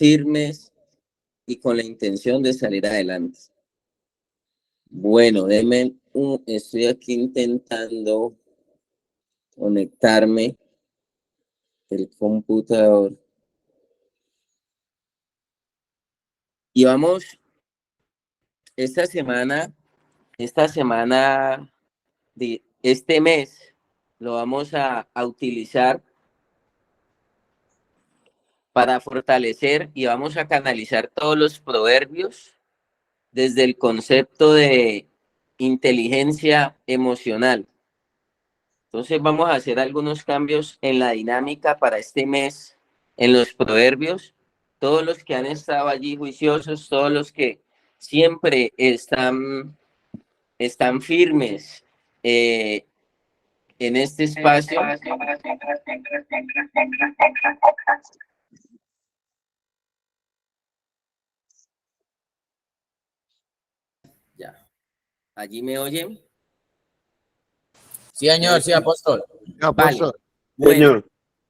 firmes y con la intención de salir adelante. Bueno, estoy aquí intentando conectarme el computador. Y vamos, esta semana de este mes, lo vamos a utilizar para fortalecer y vamos a canalizar todos los proverbios desde el concepto de inteligencia emocional. Entonces vamos a hacer algunos cambios en la dinámica para este mes, en los proverbios. Todos los que han estado allí juiciosos, todos los que siempre están firmes en este espacio. Ya. ¿Allí me oyen? Sí, señor, sí, apóstol. Vale. Bueno,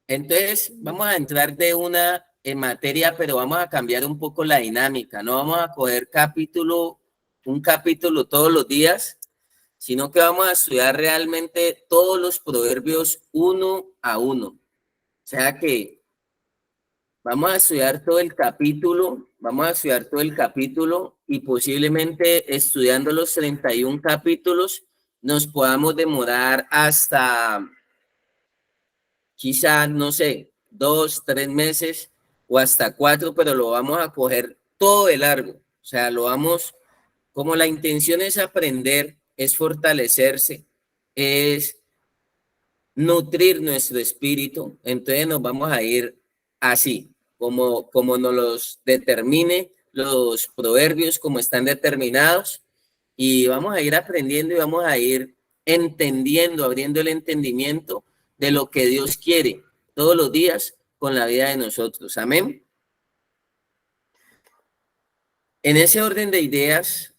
entonces vamos a entrar de una en materia, pero vamos a cambiar un poco la dinámica. No vamos a coger un capítulo todos los días, sino que vamos a estudiar realmente todos los proverbios uno a uno. O sea que vamos a estudiar todo el capítulo, y posiblemente estudiando los 31 capítulos nos podamos demorar hasta quizá, no sé, 2, 3 meses o hasta 4, pero lo vamos a coger todo de largo. O sea, como la intención es aprender, es fortalecerse, es nutrir nuestro espíritu, entonces nos vamos a ir así, como nos los determine los proverbios, como están determinados, y vamos a ir aprendiendo y vamos a ir entendiendo, abriendo el entendimiento de lo que Dios quiere todos los días con la vida de nosotros. Amén. En ese orden de ideas,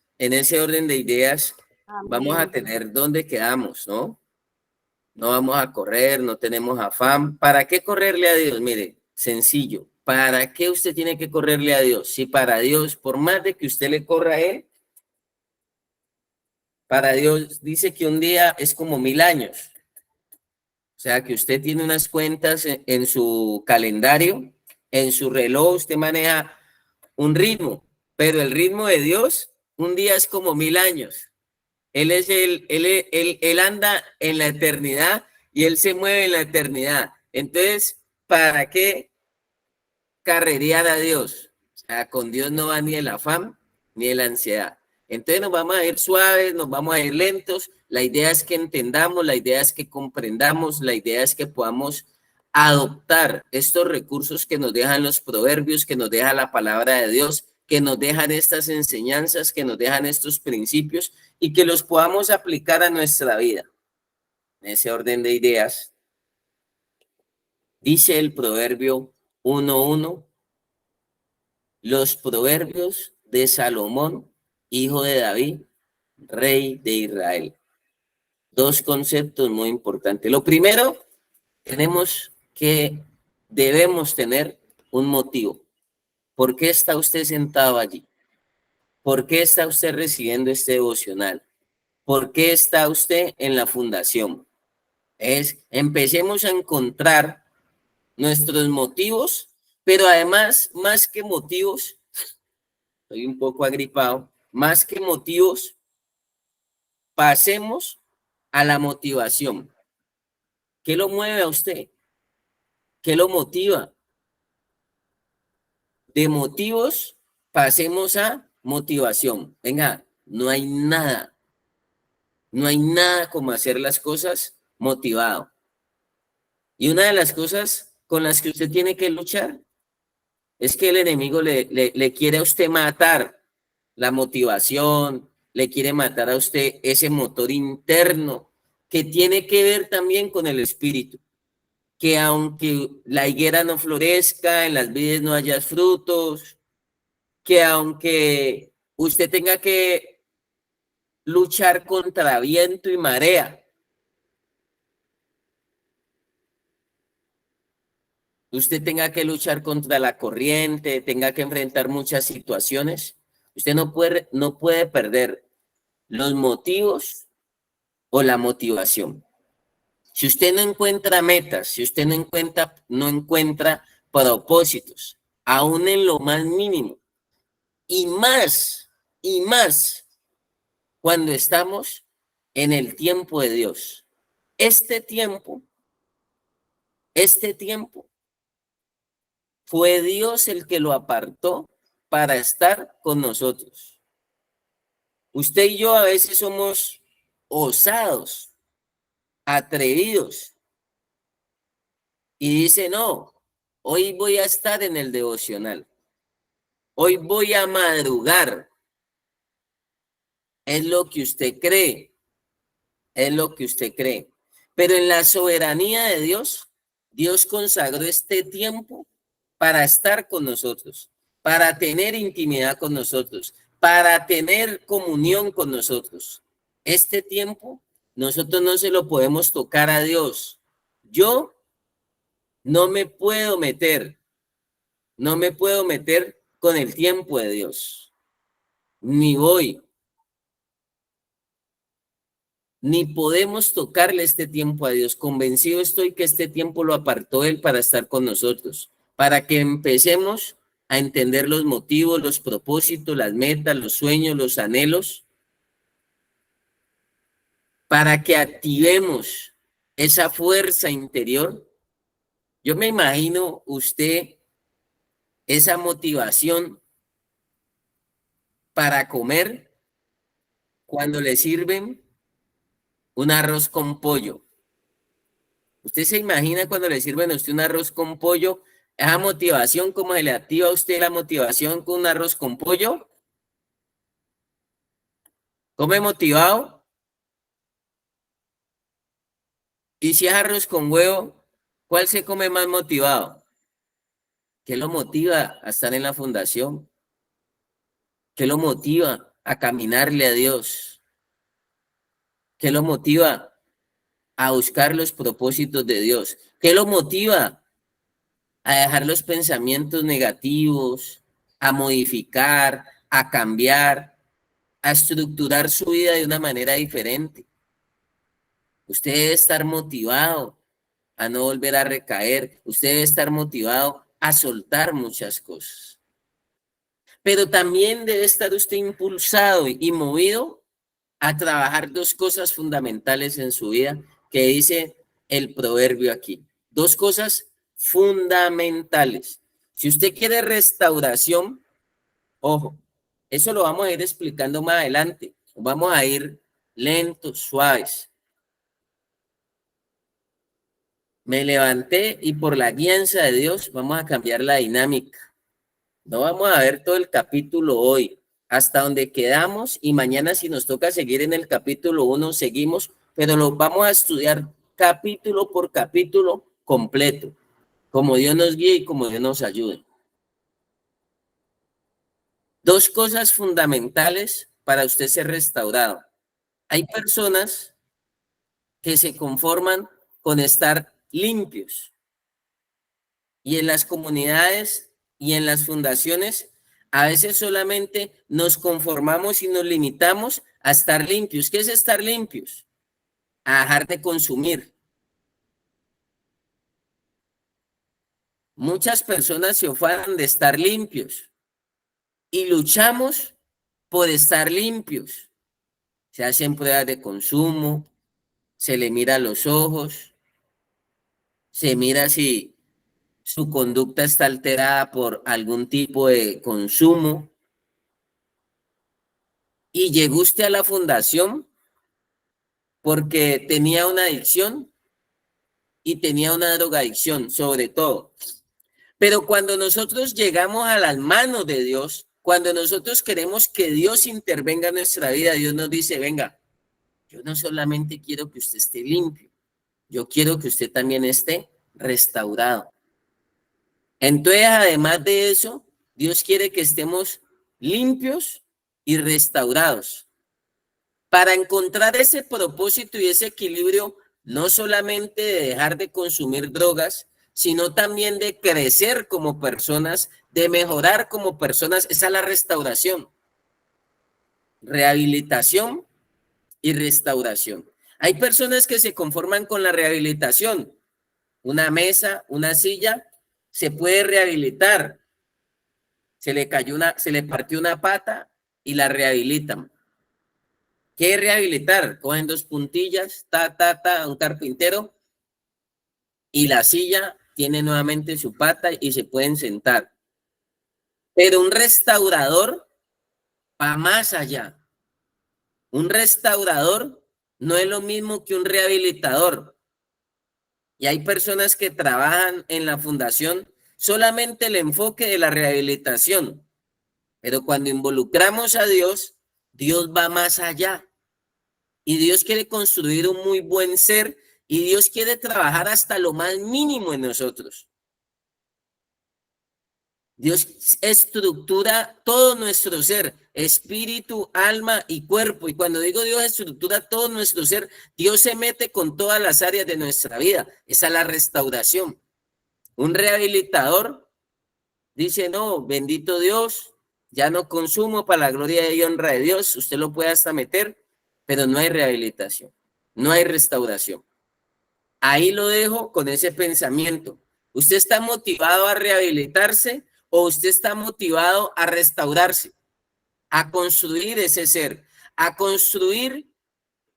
vamos a tener dónde quedamos, ¿no? No vamos a correr, no tenemos afán. ¿Para qué correrle a Dios? Mire, sencillo. ¿Para qué usted tiene que correrle a Dios? Si para Dios, por más de que usted le corra a Él, para Dios dice que un día es como 1000 años. O sea, que usted tiene unas cuentas en su calendario, en su reloj, usted maneja un ritmo, pero el ritmo de Dios, un día es como 1000 años. Él anda en la eternidad y Él se mueve en la eternidad. Entonces, ¿para qué carrerear a Dios? O sea, con Dios no va ni el afán ni la ansiedad. Entonces nos vamos a ir suaves, nos vamos a ir lentos. La idea es que entendamos, la idea es que comprendamos, la idea es que podamos adoptar estos recursos que nos dejan los proverbios, que nos deja la palabra de Dios, que nos dejan estas enseñanzas, que nos dejan estos principios y que los podamos aplicar a nuestra vida. En ese orden de ideas, dice el proverbio 1:1, los proverbios de Salomón, hijo de David, rey de Israel. Dos conceptos muy importantes. Lo primero, debemos tener un motivo. ¿Por qué está usted sentado allí? ¿Por qué está usted recibiendo este devocional? ¿Por qué está usted en la fundación? Empecemos a encontrar nuestros motivos, pero además, más que motivos, estoy un poco agripado, más que motivos, pasemos a la motivación. ¿Qué lo mueve a usted? ¿Qué lo motiva? De motivos, pasemos a motivación. Venga, no hay nada como hacer las cosas motivado. Y una de las cosas con las que usted tiene que luchar es que el enemigo le quiere a usted matar la motivación, le quiere matar a usted ese motor interno que tiene que ver también con el espíritu. Que aunque la higuera no florezca, en las vides no haya frutos, que aunque usted tenga que luchar contra viento y marea, usted tenga que luchar contra la corriente, tenga que enfrentar muchas situaciones, usted no puede perder los motivos o la motivación. Si usted no encuentra metas, si usted no encuentra propósitos, aún en lo más mínimo, y más cuando estamos en el tiempo de Dios. Este tiempo fue Dios el que lo apartó para estar con nosotros. Usted y yo a veces somos osados, atrevidos, y dice, no, hoy voy a estar en el devocional, hoy voy a madrugar. Es lo que usted cree, es lo que usted cree. Pero en la soberanía de Dios, Dios consagró este tiempo para estar con nosotros, para tener intimidad con nosotros, para tener comunión con nosotros. Este tiempo nosotros no se lo podemos tocar a Dios. Yo no me puedo meter, no me puedo meter con el tiempo de Dios. Ni voy, ni podemos tocarle este tiempo a Dios. Convencido estoy que este tiempo lo apartó Él para estar con nosotros, para que empecemos a entender los motivos, los propósitos, las metas, los sueños, los anhelos, para que activemos esa fuerza interior. Yo me imagino usted esa motivación para comer cuando le sirven un arroz con pollo. ¿Usted se imagina cuando le sirven a usted un arroz con pollo? Esa motivación, ¿cómo se le activa a usted la motivación con un arroz con pollo? ¿Come motivado? Y si es arroz con huevo, ¿cuál se come más motivado? ¿Qué lo motiva a estar en la fundación? ¿Qué lo motiva a caminarle a Dios? ¿Qué lo motiva a buscar los propósitos de Dios? ¿Qué lo motiva a dejar los pensamientos negativos, a modificar, a cambiar, a estructurar su vida de una manera diferente? Usted debe estar motivado a no volver a recaer. Usted debe estar motivado a soltar muchas cosas. Pero también debe estar usted impulsado y movido a trabajar dos cosas fundamentales en su vida que dice el proverbio aquí. Dos cosas fundamentales. Si usted quiere restauración, ojo, eso lo vamos a ir explicando más adelante. Vamos a ir lentos, suaves. Me levanté y por la guianza de Dios vamos a cambiar la dinámica. No vamos a ver todo el capítulo hoy, hasta donde quedamos, y mañana si nos toca seguir en el capítulo 1, seguimos, pero lo vamos a estudiar capítulo por capítulo completo, como Dios nos guíe y como Dios nos ayude. Dos cosas fundamentales para usted ser restaurado. Hay personas que se conforman con estar limpios, y en las comunidades y en las fundaciones a veces solamente nos conformamos y nos limitamos a estar limpios. ¿Qué es estar limpios? A dejar de consumir. Muchas personas se ufanan de estar limpios y luchamos por estar limpios. Se hacen pruebas de consumo, se le mira a los ojos, se mira si su conducta está alterada por algún tipo de consumo. Y llegó usted a la fundación porque tenía una adicción y tenía una drogadicción, sobre todo. Pero cuando nosotros llegamos a las manos de Dios, cuando nosotros queremos que Dios intervenga en nuestra vida, Dios nos dice, venga, yo no solamente quiero que usted esté limpio, yo quiero que usted también esté restaurado. Entonces, además de eso, Dios quiere que estemos limpios y restaurados. Para encontrar ese propósito y ese equilibrio, no solamente de dejar de consumir drogas, sino también de crecer como personas, de mejorar como personas. Esa es la restauración, rehabilitación y restauración. Hay personas que se conforman con la rehabilitación. Una mesa, una silla, se puede rehabilitar. Se le partió una pata y la rehabilitan. ¿Qué es rehabilitar? Cogen dos puntillas, un carpintero, y la silla tiene nuevamente su pata y se pueden sentar. Pero un restaurador va más allá. Un restaurador no es lo mismo que un rehabilitador. Y hay personas que trabajan en la fundación solamente el enfoque de la rehabilitación. Pero cuando involucramos a Dios, Dios va más allá. Y Dios quiere construir un muy buen ser y Dios quiere trabajar hasta lo más mínimo en nosotros. Dios estructura todo nuestro ser, espíritu, alma y cuerpo. Y cuando digo Dios estructura todo nuestro ser, Dios se mete con todas las áreas de nuestra vida. Esa es la restauración. Un rehabilitador dice, no, bendito Dios, ya no consumo para la gloria y honra de Dios. Usted lo puede hasta meter, pero no hay rehabilitación, no hay restauración. Ahí lo dejo con ese pensamiento. ¿Usted está motivado a rehabilitarse o usted está motivado a restaurarse, a construir ese ser, a construir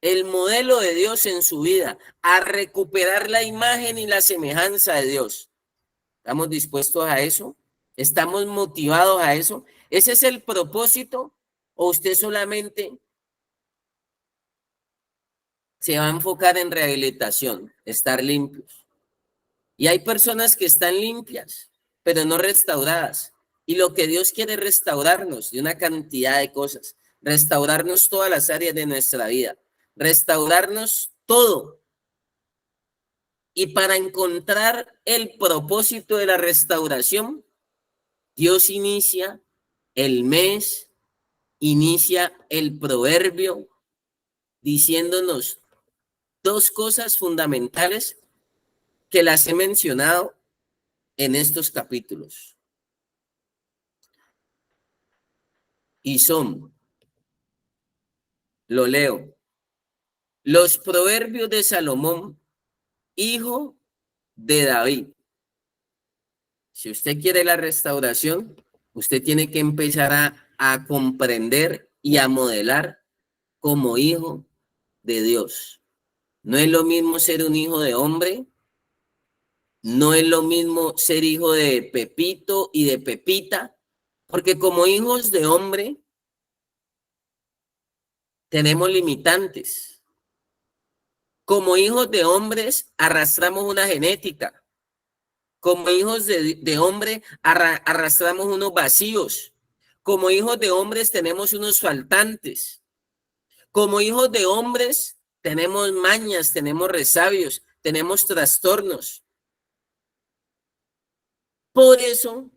el modelo de Dios en su vida, a recuperar la imagen y la semejanza de Dios? ¿Estamos dispuestos a eso? ¿Estamos motivados a eso? ¿Ese es el propósito o usted solamente se va a enfocar en rehabilitación, estar limpios? Y hay personas que están limpias, pero no restauradas. Y lo que Dios quiere es restaurarnos de una cantidad de cosas, restaurarnos todas las áreas de nuestra vida, restaurarnos todo. Y para encontrar el propósito de la restauración, Dios inicia el mes, inicia el proverbio, diciéndonos dos cosas fundamentales que las he mencionado en estos capítulos. Y son, lo leo, los proverbios de Salomón, hijo de David. Si usted quiere la restauración, usted tiene que empezar a comprender y a modelar como hijo de Dios. No es lo mismo ser un hijo de hombre, no es lo mismo ser hijo de Pepito y de Pepita, porque como hijos de hombre tenemos limitantes. Como hijos de hombres arrastramos una genética. Como hijos de hombre arrastramos unos vacíos. Como hijos de hombres tenemos unos faltantes. Como hijos de hombres tenemos mañas, tenemos resabios, tenemos trastornos. Por eso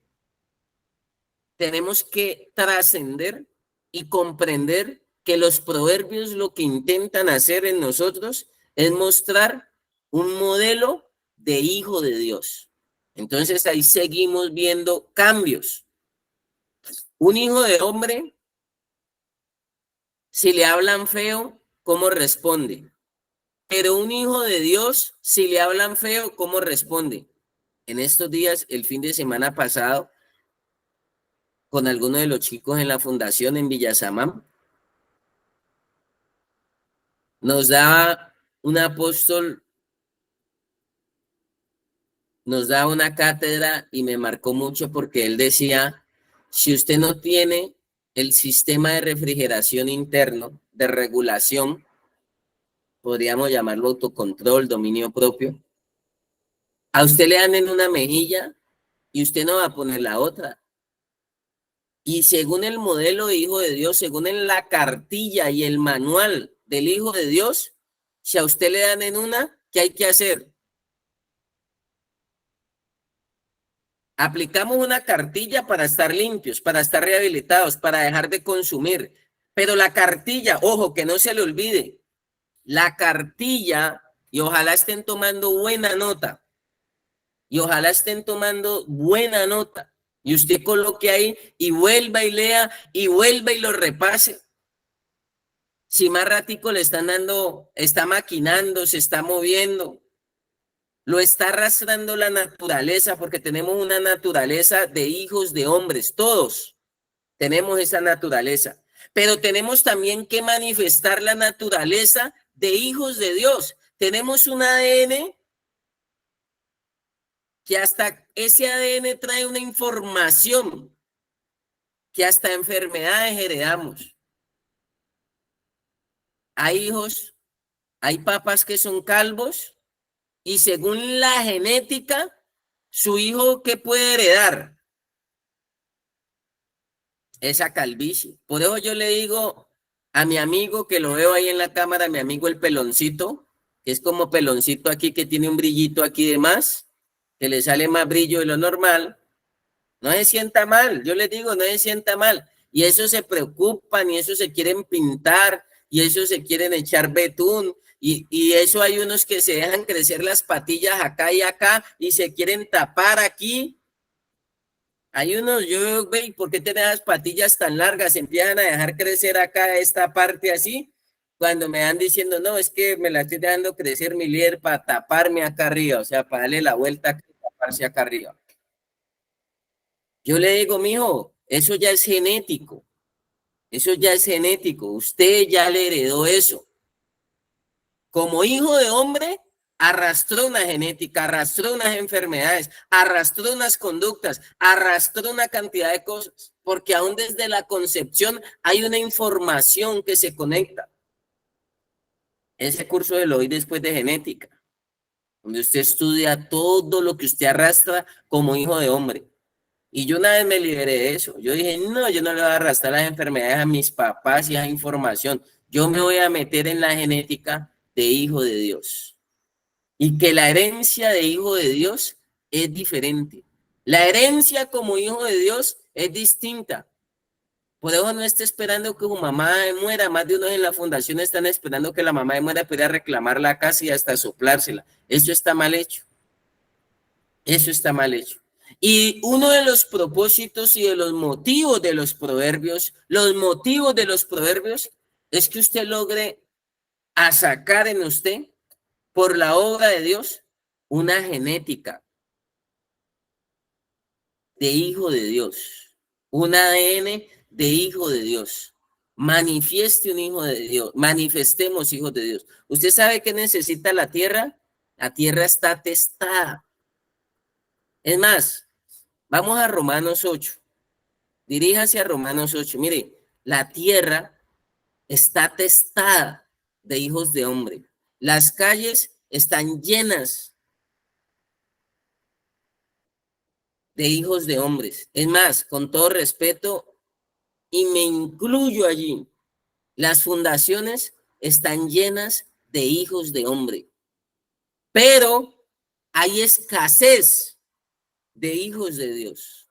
tenemos que trascender y comprender que los proverbios lo que intentan hacer en nosotros es mostrar un modelo de hijo de Dios. Entonces ahí seguimos viendo cambios. Un hijo de hombre, si le hablan feo, ¿cómo responde? Pero un hijo de Dios, si le hablan feo, ¿cómo responde? En estos días, el fin de semana pasado, con algunos de los chicos en la fundación en Villasamán, nos daba un apóstol, nos daba una cátedra y me marcó mucho porque él decía, si usted no tiene el sistema de refrigeración interno, de regulación, podríamos llamarlo autocontrol, dominio propio, a usted le dan en una mejilla y usted no va a poner la otra. Y según el modelo de hijo de Dios, según en la cartilla y el manual del hijo de Dios, si a usted le dan en una, ¿qué hay que hacer? Aplicamos una cartilla para estar limpios, para estar rehabilitados, para dejar de consumir. Pero la cartilla, ojo, que no se le olvide, la cartilla, y ojalá estén tomando buena nota, y ojalá estén tomando buena nota. Y usted coloque ahí y vuelva y lea y vuelva y lo repase. Si más ratico le están dando, está maquinando, se está moviendo, lo está arrastrando la naturaleza, porque tenemos una naturaleza de hijos de hombres, todos tenemos esa naturaleza, pero tenemos también que manifestar la naturaleza de hijos de Dios. Tenemos un ADN que hasta ese ADN trae una información que hasta enfermedades heredamos. Hay hijos, hay papás que son calvos y según la genética, su hijo, ¿qué puede heredar? Esa calvicie. Por eso yo le digo a mi amigo, que lo veo ahí en la cámara, mi amigo el peloncito, que es como peloncito aquí, que tiene un brillito aquí de más, que le sale más brillo de lo normal. No se sienta mal, yo les digo, no se sienta mal. Y eso se preocupan, y eso se quieren pintar, y eso se quieren echar betún, y eso hay unos que se dejan crecer las patillas acá y acá, y se quieren tapar aquí. Hay unos, yo veo, ¿por qué tienen las patillas tan largas? Se empiezan a dejar crecer acá esta parte así, cuando me van diciendo, no, es que me la estoy dejando crecer, mi líder, para taparme acá arriba, o sea, para darle la vuelta y taparse acá arriba. Yo le digo, mijo, eso ya es genético, eso ya es genético, usted ya le heredó eso. Como hijo de hombre, arrastró una genética, arrastró unas enfermedades, arrastró unas conductas, arrastró una cantidad de cosas, porque aún desde la concepción hay una información que se conecta. Ese curso lo doy después de genética, donde usted estudia todo lo que usted arrastra como hijo de hombre. Y yo una vez me liberé de eso. Yo dije, no, yo no le voy a arrastrar las enfermedades a mis papás y a esa información. Yo me voy a meter en la genética de hijo de Dios. Y que la herencia de hijo de Dios es diferente. La herencia como hijo de Dios es distinta. Por eso no esté esperando que su mamá muera. Más de unos en la fundación están esperando que la mamá muera para reclamar la casa y hasta soplársela. Eso está mal hecho. Eso está mal hecho. Y uno de los propósitos y de los motivos de los proverbios, es que usted logre sacar en usted, por la obra de Dios, una genética de hijo de Dios, un ADN de hijo de Dios. Manifieste un hijo de Dios, manifestemos hijos de Dios. ¿Usted sabe qué necesita la tierra? La tierra está testada. Es más, vamos a Romanos 8. Diríjase a Romanos 8. Mire, la tierra está testada de hijos de hombre. Las calles están llenas de hijos de hombres. Es más, con todo respeto, y me incluyo allí, las fundaciones están llenas de hijos de hombre. Pero hay escasez de hijos de Dios.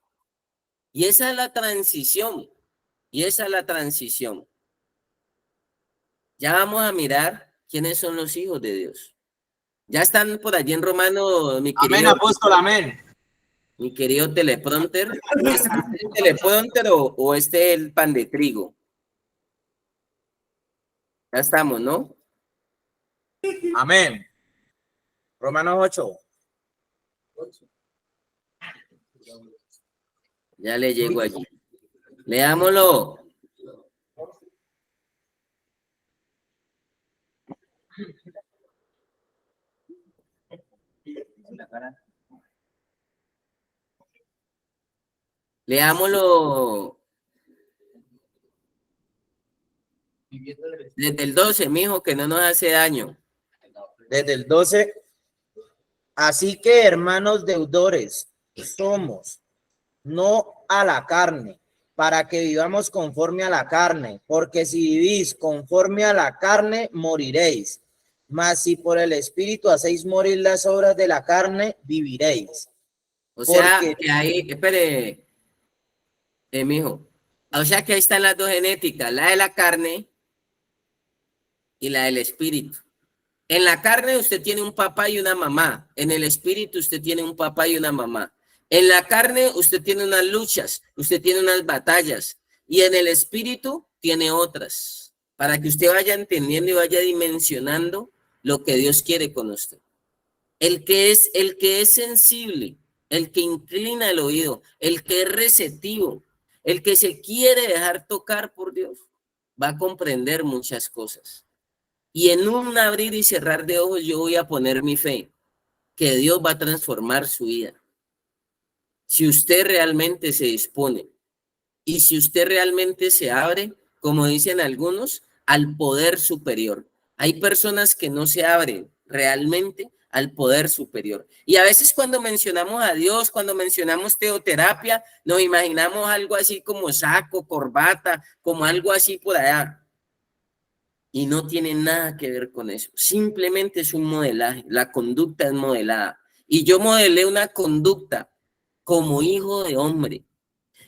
Y esa es la transición. Y esa es la transición. Ya vamos a mirar quiénes son los hijos de Dios. Ya están por allí en Romano, mi querido. Amén, apóstol, amén. Mi querido teleprompter. ¿Este es el teleprompter o este es el pan de trigo? Ya estamos, ¿no? Amén. Romanos 8. Ya le llego allí. Leámoslo. Leámoslo desde el 12, mijo, que no nos hace daño. Desde el 12. Así que, hermanos deudores, somos, no a la carne, para que vivamos conforme a la carne, porque si vivís conforme a la carne, moriréis. Mas si por el Espíritu hacéis morir las obras de la carne, viviréis. O sea, Porque que ahí, espere, mijo. O sea que ahí están las dos genéticas, la de la carne y la del espíritu. En la carne usted tiene un papá y una mamá. En el espíritu usted tiene un papá y una mamá. En la carne usted tiene unas luchas, usted tiene unas batallas. Y en el espíritu tiene otras. Para que usted vaya entendiendo y vaya dimensionando lo que Dios quiere con usted. El que es sensible, el que inclina el oído, el que es receptivo, el que se quiere dejar tocar por Dios, va a comprender muchas cosas. Y en un abrir y cerrar de ojos yo voy a poner mi fe, que Dios va a transformar su vida. Si usted realmente se dispone y si usted realmente se abre, como dicen algunos, al poder superior. Hay personas que no se abren realmente al poder superior. Y a veces cuando mencionamos a Dios, cuando mencionamos teoterapia, nos imaginamos algo así como saco, corbata, como algo así por allá. Y no tiene nada que ver con eso. Simplemente es un modelaje. La conducta es modelada. Y yo modelé una conducta como hijo de hombre.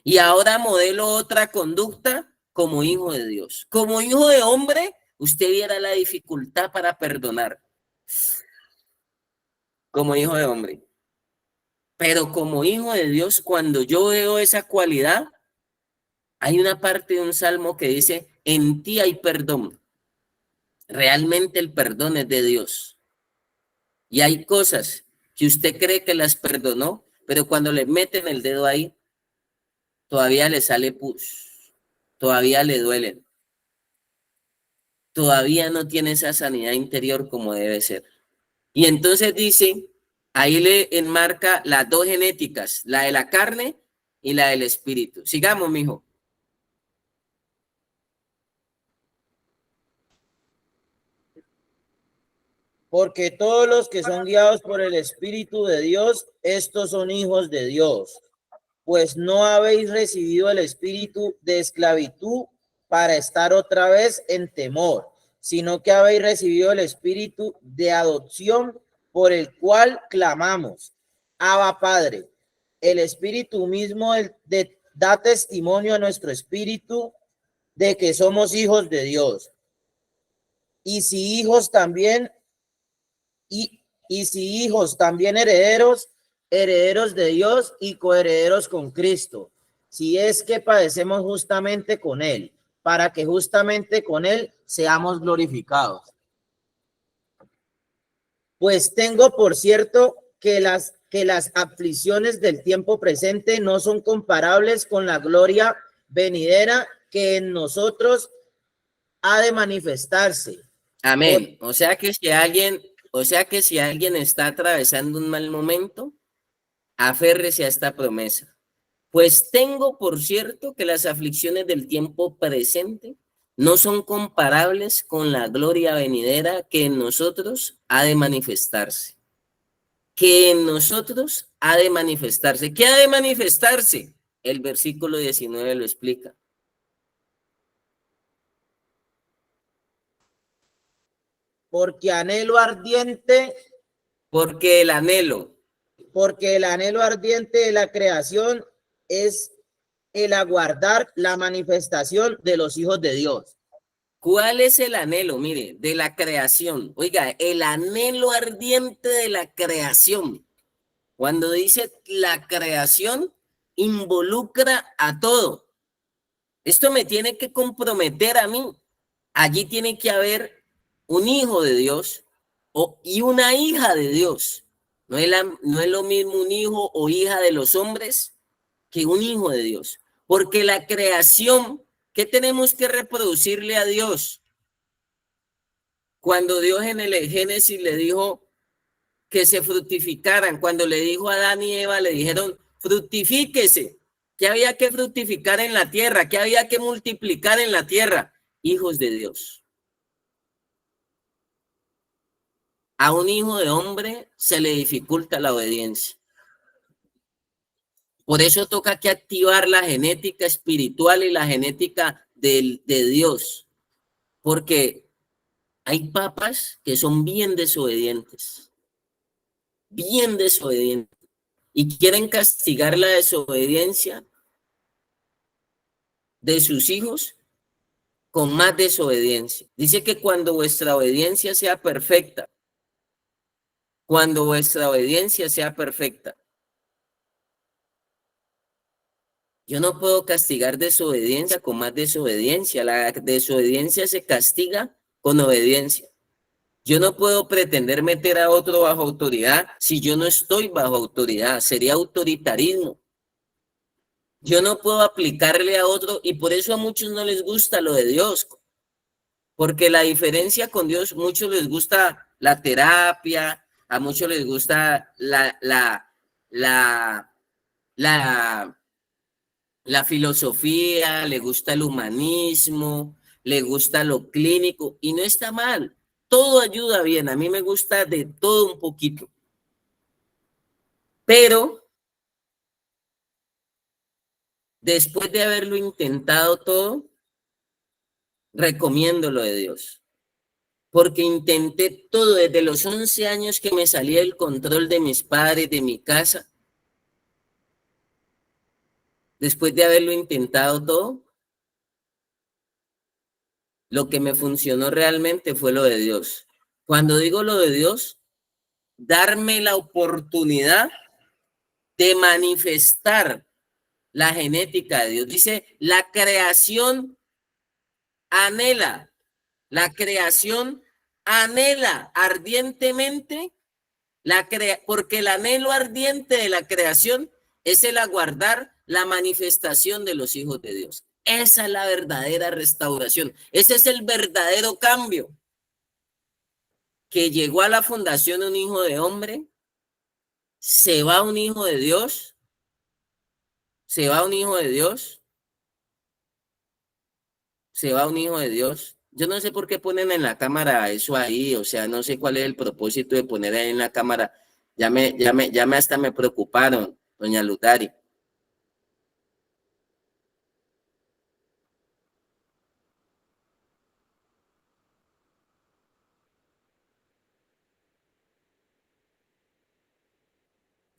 Y ahora modelo otra conducta como hijo de Dios. Como hijo de hombre, usted viera la dificultad para perdonar. Como hijo de hombre. Pero como hijo de Dios, cuando yo veo esa cualidad, hay una parte de un salmo que dice, en ti hay perdón. Realmente el perdón es de Dios. Y hay cosas que usted cree que las perdonó, pero cuando le meten el dedo ahí, todavía le sale pus, todavía le duelen, todavía no tiene esa sanidad interior como debe ser. Y entonces dice, ahí le enmarca las dos genéticas, la de la carne y la del espíritu. Sigamos, mijo. Porque todos los que son guiados por el Espíritu de Dios, estos son hijos de Dios. Pues no habéis recibido el espíritu de esclavitud para estar otra vez en temor, sino que habéis recibido el espíritu de adopción por el cual clamamos, Abba Padre. El espíritu mismo da testimonio a nuestro espíritu de que somos hijos de Dios. Y si hijos también, y si hijos también herederos, herederos de Dios y coherederos con Cristo, si es que padecemos justamente con Él, para que justamente con Él seamos glorificados. Pues tengo por cierto que las aflicciones del tiempo presente no son comparables con la gloria venidera que en nosotros ha de manifestarse. Amén. O sea que si alguien está atravesando un mal momento, aférrese a esta promesa. Pues tengo por cierto que las aflicciones del tiempo presente no son comparables con la gloria venidera que en nosotros ha de manifestarse. Que en nosotros ha de manifestarse. ¿Qué ha de manifestarse? El versículo 19 lo explica. Porque anhelo ardiente, Porque el anhelo. porque el anhelo ardiente de la creación es el aguardar la manifestación de los hijos de Dios. ¿Cuál es el anhelo? Mire, de la creación. Oiga, el anhelo ardiente de la creación. Cuando dice la creación, involucra a todo. Esto me tiene que comprometer a mí. Allí tiene que haber un hijo de Dios y una hija de Dios. No es lo mismo un hijo o hija de los hombres que un hijo de Dios. Porque la creación, ¿qué tenemos que reproducirle a Dios? Cuando Dios en el Génesis le dijo que se fructificaran, cuando le dijo a Adán y Eva, le dijeron, fructifíquese, que había que fructificar en la tierra, que había que multiplicar en la tierra, hijos de Dios. A un hijo de hombre se le dificulta la obediencia. Por eso toca que activar la genética espiritual y la genética de Dios, porque hay papas que son bien desobedientes y quieren castigar la desobediencia de sus hijos con más desobediencia. Dice que cuando vuestra obediencia sea perfecta, cuando vuestra obediencia sea perfecta. Yo no puedo castigar desobediencia con más desobediencia. La desobediencia se castiga con obediencia. Yo no puedo pretender meter a otro bajo autoridad si yo no estoy bajo autoridad. Sería autoritarismo. Yo no puedo aplicarle a otro y por eso a muchos no les gusta lo de Dios. Porque la diferencia con Dios, muchos les gusta la terapia, a muchos les gusta la la filosofía, le gusta el humanismo, le gusta lo clínico y no está mal. Todo ayuda bien. A mí me gusta de todo un poquito. Pero después de haberlo intentado todo, recomiendo lo de Dios. Porque intenté todo desde los 11 años que me salía el control de mis padres, de mi casa. Después de haberlo intentado todo, lo que me funcionó realmente fue lo de Dios. Cuando digo lo de Dios, darme la oportunidad de manifestar la genética de Dios. Dice, la creación anhela, la creación anhela ardientemente, porque el anhelo ardiente de la creación es el aguardar la manifestación de los hijos de Dios. Esa es la verdadera restauración. Ese es el verdadero cambio. Que llegó a la fundación un hijo de hombre, se va un hijo de Dios, se va un hijo de Dios, se va un hijo de Dios. Yo no sé por qué ponen en la cámara eso ahí, o sea, no sé cuál es el propósito de poner ahí en la cámara. Ya me hasta me preocuparon, doña Lutari.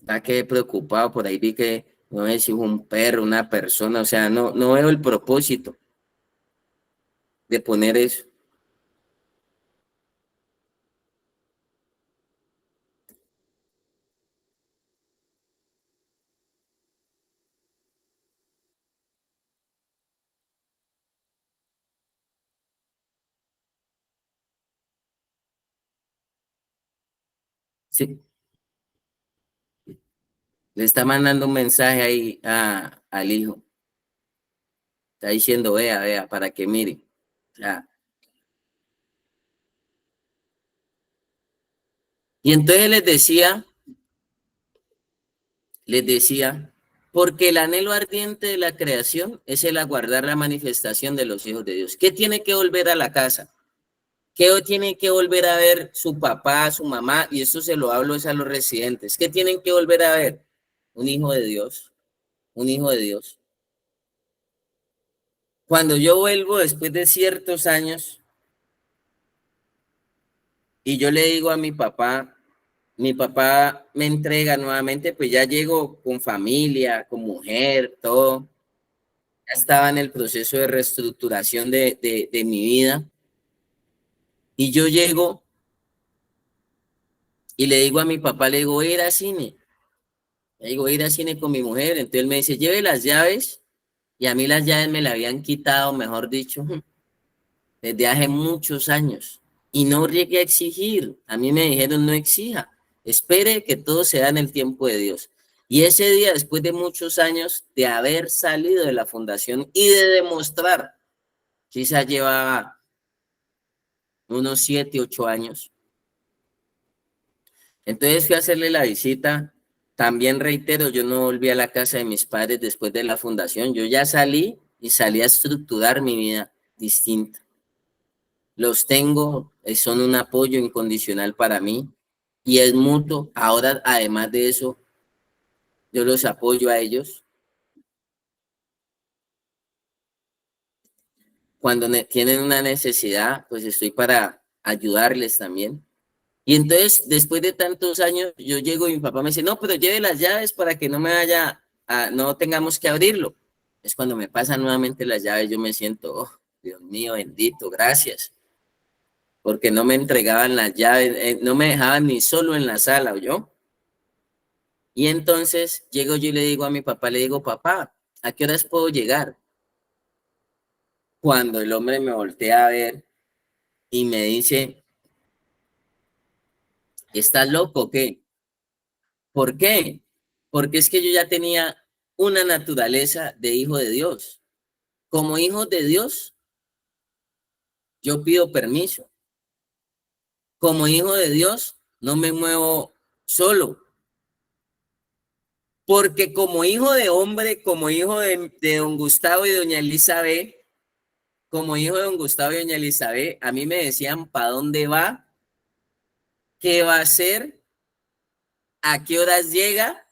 Ya quedé preocupado, por ahí vi que no sé si es un perro, una persona, o sea, no veo el propósito de poner eso. Sí, le está mandando un mensaje ahí al hijo. Está diciendo, vea, para que mire. O sea, y entonces les decía, porque el anhelo ardiente de la creación es el aguardar la manifestación de los hijos de Dios. ¿Qué tiene que volver a la casa? ¿Qué tiene que volver a ver su papá, su mamá? Y esto se lo hablo es a los residentes. ¿Qué tienen que volver a ver? Un hijo de Dios, un hijo de Dios. Cuando yo vuelvo después de ciertos años y yo le digo a mi papá me entrega nuevamente, pues ya llego con familia, con mujer, todo. Ya estaba en el proceso de reestructuración de mi vida. Y yo llego y le digo a mi papá, le digo, voy a ir al cine. Le digo, voy a ir al cine con mi mujer. Entonces él me dice, lleve las llaves. Y a mí las llaves me las habían quitado, mejor dicho, desde hace muchos años. Y no llegué a exigir. A mí me dijeron, no exija. Espere que todo se da en el tiempo de Dios. Y ese día, después de muchos años de haber salido de la fundación y de demostrar, quizás llevaba unos 7, 8 años. Entonces fui a hacerle la visita. También reitero, yo no volví a la casa de mis padres después de la fundación. Yo ya salí y salí a estructurar mi vida distinta. Los tengo, son un apoyo incondicional para mí y es mutuo. Ahora, además de eso, yo los apoyo a ellos. Cuando tienen una necesidad, pues estoy para ayudarles también. Y entonces, después de tantos años, yo llego y mi papá me dice, no, pero lleve las llaves para que no me vaya, no tengamos que abrirlo. Es cuando me pasan nuevamente las llaves, yo me siento, Dios mío, bendito, gracias. Porque no me entregaban las llaves, no me dejaban ni solo en la sala, ¿oyó? Y entonces llego yo y le digo a mi papá, le digo, papá, ¿a qué horas puedo llegar? Cuando el hombre me voltea a ver y me dice, ¿estás loco o qué? ¿Por qué? Porque es que yo ya tenía una naturaleza de hijo de Dios. Como hijo de Dios, yo pido permiso. Como hijo de Dios, no me muevo solo. Porque como hijo de hombre, como hijo de don Gustavo y doña Elizabeth, como hijo de don Gustavo y doña Elizabeth, a mí me decían, ¿para dónde va? ¿Qué va a hacer? ¿A qué horas llega?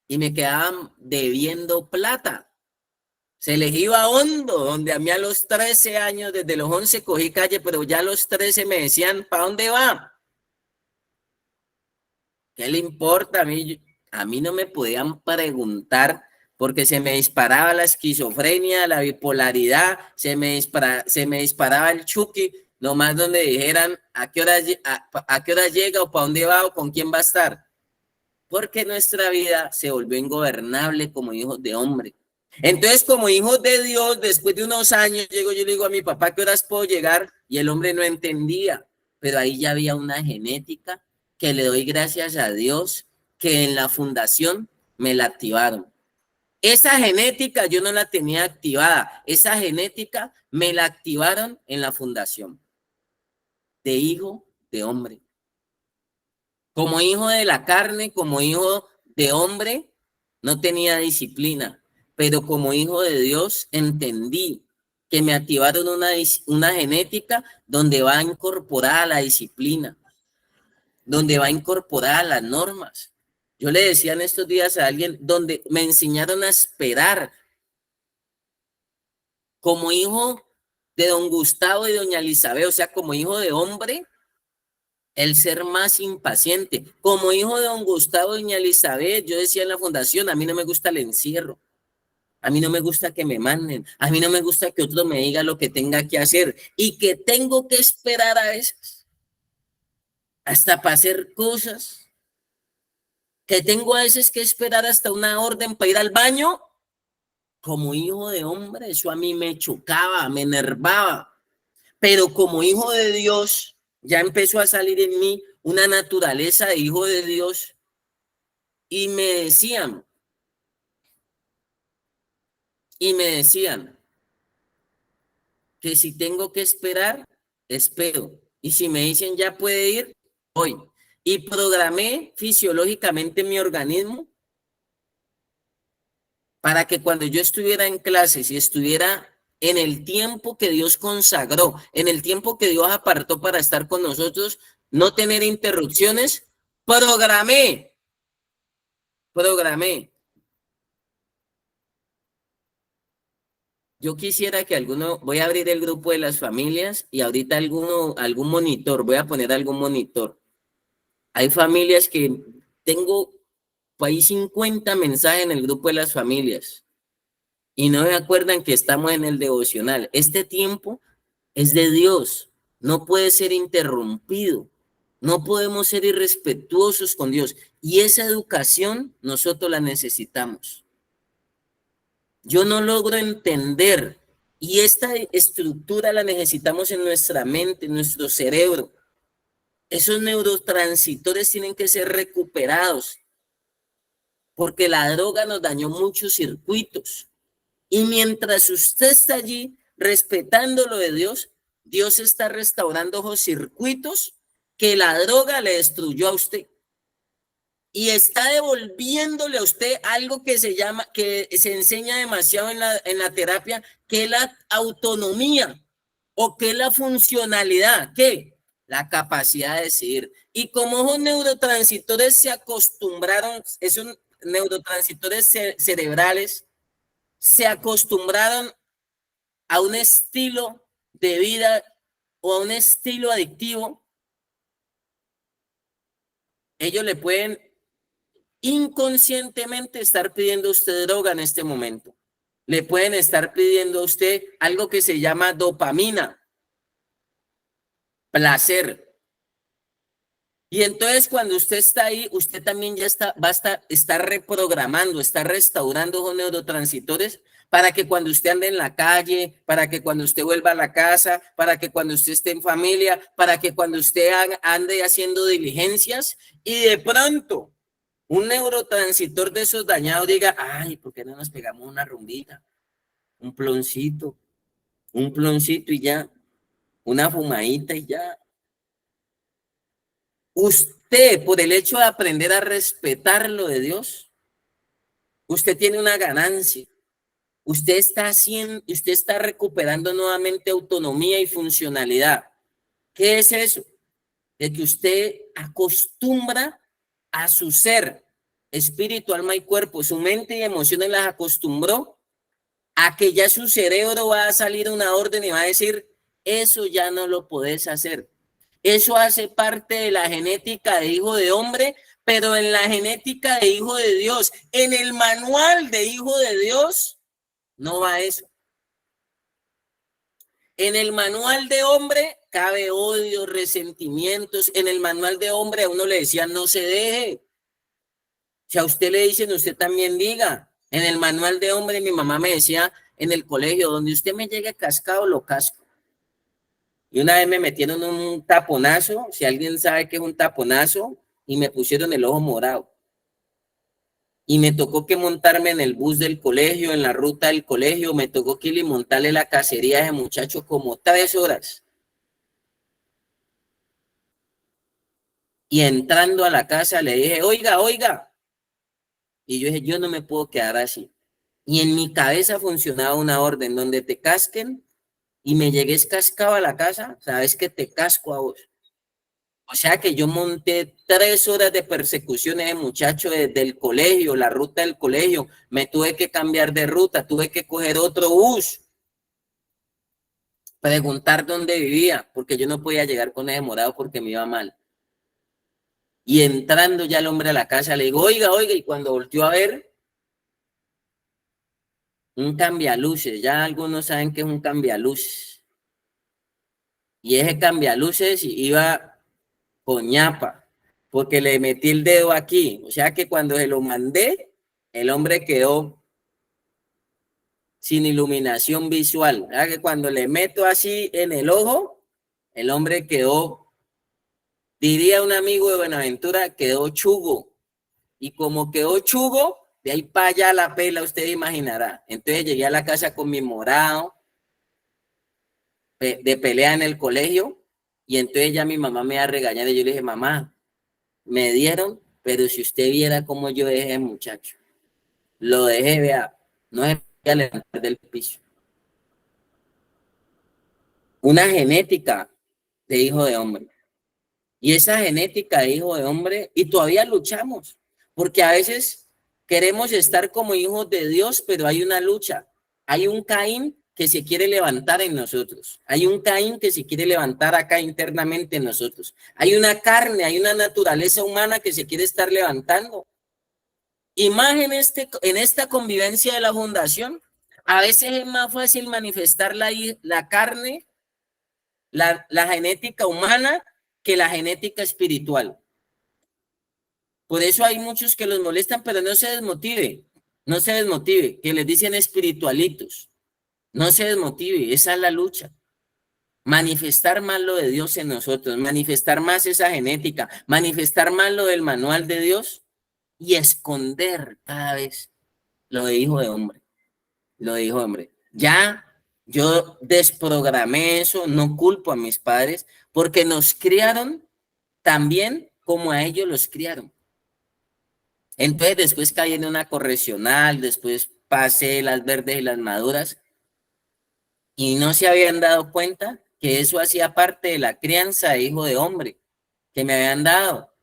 Y me quedaban debiendo plata. Se les iba hondo, donde a mí a los 13 años, desde los 11 cogí calle, pero ya a los 13 me decían, ¿para dónde va? ¿Qué le importa a mí? A mí no me podían preguntar porque se me disparaba la esquizofrenia, la bipolaridad, se me disparaba el Chucky, nomás donde dijeran a qué hora llega o para dónde va o con quién va a estar. Porque nuestra vida se volvió ingobernable como hijos de hombre. Entonces, como hijos de Dios, después de unos años, llego yo y le digo a mi papá, ¿qué horas puedo llegar? Y el hombre no entendía, pero ahí ya había una genética que le doy gracias a Dios que en la fundación me la activaron. Esa genética yo no la tenía activada, esa genética me la activaron en la fundación de hijo de hombre. Como hijo de la carne, como hijo de hombre, no tenía disciplina, pero como hijo de Dios entendí que me activaron una genética donde va incorporada la disciplina, donde va incorporada las normas. Yo le decía en estos días a alguien donde me enseñaron a esperar como hijo de don Gustavo y doña Elizabeth, o sea, como hijo de hombre, el ser más impaciente. Como hijo de don Gustavo y doña Elizabeth, yo decía en la fundación, a mí no me gusta el encierro, a mí no me gusta que me manden, a mí no me gusta que otro me diga lo que tenga que hacer y que tengo que esperar a veces, hasta para hacer cosas, que tengo a veces que esperar hasta una orden para ir al baño. Como hijo de hombre, eso a mí me chocaba, me enervaba, pero como hijo de Dios, ya empezó a salir en mí una naturaleza de hijo de Dios y me decían que si tengo que esperar, espero. Y si me dicen ya puede ir, voy. Y programé fisiológicamente mi organismo para que cuando yo estuviera en clases y estuviera en el tiempo que Dios consagró, en el tiempo que Dios apartó para estar con nosotros, no tener interrupciones, programé, programé. Yo quisiera que voy a abrir el grupo de las familias y ahorita algún monitor, voy a poner algún monitor. Hay familias que tengo ahí 50 mensajes en el grupo de las familias y no me acuerdan que estamos en el devocional. Este tiempo es de Dios, no puede ser interrumpido, no podemos ser irrespetuosos con Dios y esa educación nosotros la necesitamos. Yo no logro entender y esta estructura la necesitamos en nuestra mente, en nuestro cerebro. Esos neurotransmisores tienen que ser recuperados porque la droga nos dañó muchos circuitos. Y mientras usted está allí respetando lo de Dios, Dios está restaurando esos circuitos que la droga le destruyó a usted. Y está devolviéndole a usted algo que que se enseña demasiado en la terapia, que es la autonomía o que es la funcionalidad, ¿qué? La capacidad de decidir. Y como esos neurotransmisores se acostumbraron, esos neurotransmisores cerebrales se acostumbraron a un estilo de vida o a un estilo adictivo, ellos le pueden inconscientemente estar pidiendo a usted droga en este momento. le pueden estar pidiendo a usted algo que se llama dopamina, placer. Y entonces cuando usted está ahí, usted también ya está reprogramando, está restaurando esos neurotransmisores para que cuando usted ande en la calle, para que cuando usted vuelva a la casa, para que cuando usted esté en familia, para que cuando usted ande haciendo diligencias y de pronto un neurotransmisor de esos dañados diga, ay, ¿por qué no nos pegamos una rumbita? Un ploncito y ya, una fumadita y ya. Usted, por el hecho de aprender a respetar lo de Dios, usted tiene una ganancia. Usted está recuperando nuevamente autonomía y funcionalidad. ¿Qué es eso? De que usted acostumbra a su ser, espíritu, alma y cuerpo, su mente y emociones las acostumbró a que ya su cerebro va a salir una orden y va a decir, eso ya no lo podés hacer. Eso hace parte de la genética de hijo de hombre, pero en la genética de hijo de Dios, en el manual de hijo de Dios, no va eso. En el manual de hombre cabe odio, resentimientos. En el manual de hombre a uno le decían no se deje. Si a usted le dicen, usted también diga. En el manual de hombre mi mamá me decía en el colegio, donde usted me llegue cascado, lo casco. Y una vez me metieron un taponazo, si alguien sabe qué es un taponazo, y me pusieron el ojo morado. Y me tocó que montarme en el bus del colegio, en la ruta del colegio, me tocó que ir y montarle la cacería a ese muchacho como 3 horas. Y entrando a la casa le dije, oiga, oiga. Y yo dije, yo no me puedo quedar así. Y en mi cabeza funcionaba una orden donde te casquen y me llegues cascado a la casa, sabes que te casco a vos. O sea que yo monté 3 horas de persecución a ese muchacho desde el colegio, la ruta del colegio. Me tuve que cambiar de ruta, tuve que coger otro bus. Preguntar dónde vivía, porque yo no podía llegar con ese morado porque me iba mal. Y entrando ya el hombre a la casa, le digo, oiga, oiga, y cuando volteó a ver, un cambialuces, ya algunos saben que es un cambialuces. Y ese cambialuces iba con ñapa, porque le metí el dedo aquí. O sea que cuando se lo mandé, el hombre quedó sin iluminación visual. O sea que cuando le meto así en el ojo, el hombre quedó, diría un amigo de Buenaventura, quedó chugo. Y como quedó chugo, de ahí para allá la pela, usted imaginará. Entonces llegué a la casa con mi morado de pelea en el colegio, y entonces ya mi mamá me iba a regañar y yo le dije, mamá, me dieron, pero si usted viera cómo yo dejé al muchacho, lo dejé, vea, no se podía levantar del piso. Una genética de hijo de hombre. Y esa genética de hijo de hombre, y todavía luchamos, porque a veces queremos estar como hijos de Dios, pero hay una lucha. Hay un Caín que se quiere levantar en nosotros. Hay un Caín que se quiere levantar acá internamente en nosotros. Hay una carne, hay una naturaleza humana que se quiere estar levantando. Y más en esta convivencia de la fundación, a veces es más fácil manifestar la carne, la genética humana, que la genética espiritual. Por eso hay muchos que los molestan, pero no se desmotive, no se desmotive, que les dicen espiritualitos. No se desmotive, esa es la lucha. Manifestar más lo de Dios en nosotros, manifestar más esa genética, manifestar más lo del manual de Dios y esconder cada vez lo de hijo de hombre, lo de hijo de hombre. Ya yo desprogramé eso, no culpo a mis padres porque nos criaron también como a ellos los criaron. Entonces después caí en una correccional, después pasé las verdes y las maduras y no se habían dado cuenta que eso hacía parte de la crianza de hijo de hombre que me habían dado.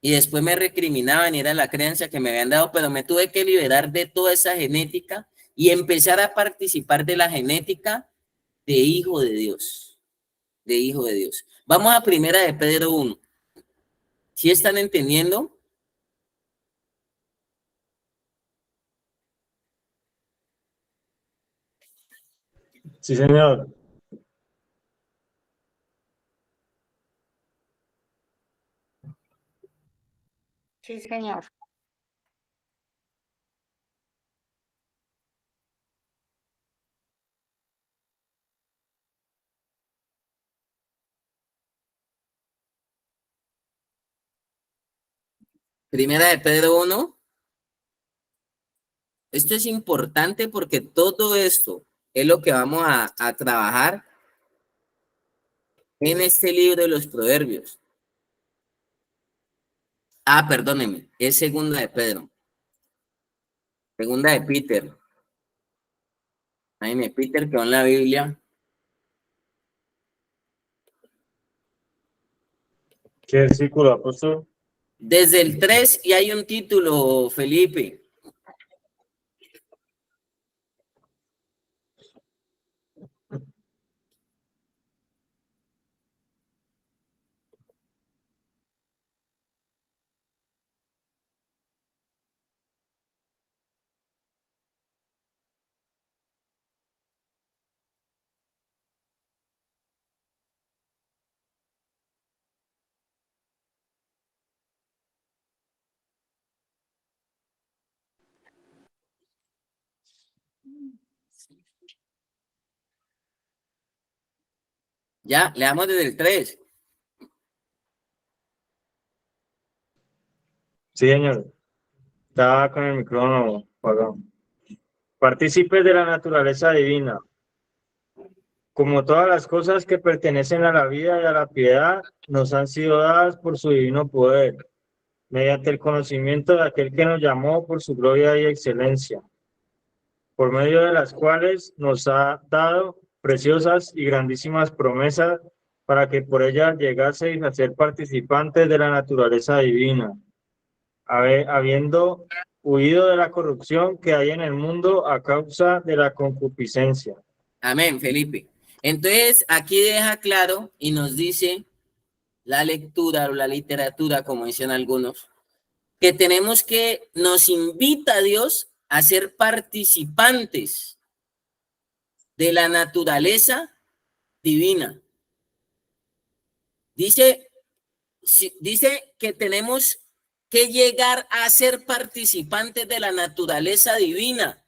Y después me recriminaban y era la crianza que me habían dado, pero me tuve que liberar de toda esa genética y empezar a participar de la genética de hijo de Dios, de hijo de Dios. Vamos a primera de Pedro 1. ¿Sí están entendiendo? Sí, señor. Sí, señor. Primera de Pedro 1. Esto es importante porque todo esto es lo que vamos a trabajar en este libro de los Proverbios. Ah, perdónenme, es segunda de Pedro. Segunda de Peter. Ay, Peter quedó en la Biblia. ¿Qué versículo, apóstol? Desde el 3 y hay un título, Felipe. Ya, leamos desde el 3. Sí, señor. Estaba con el micrófono apagado. Partícipes de la naturaleza divina. Como todas las cosas que pertenecen a la vida y a la piedad, nos han sido dadas por su divino poder, mediante el conocimiento de aquel que nos llamó por su gloria y excelencia, por medio de las cuales nos ha dado preciosas y grandísimas promesas para que por ellas llegaseis a ser participantes de la naturaleza divina, habiendo huido de la corrupción que hay en el mundo a causa de la concupiscencia. Amén, Felipe. Entonces, aquí deja claro y nos dice la lectura o la literatura, como dicen algunos, que nos invita a Dios a ser participantes de la naturaleza divina. Dice que tenemos que llegar a ser participantes de la naturaleza divina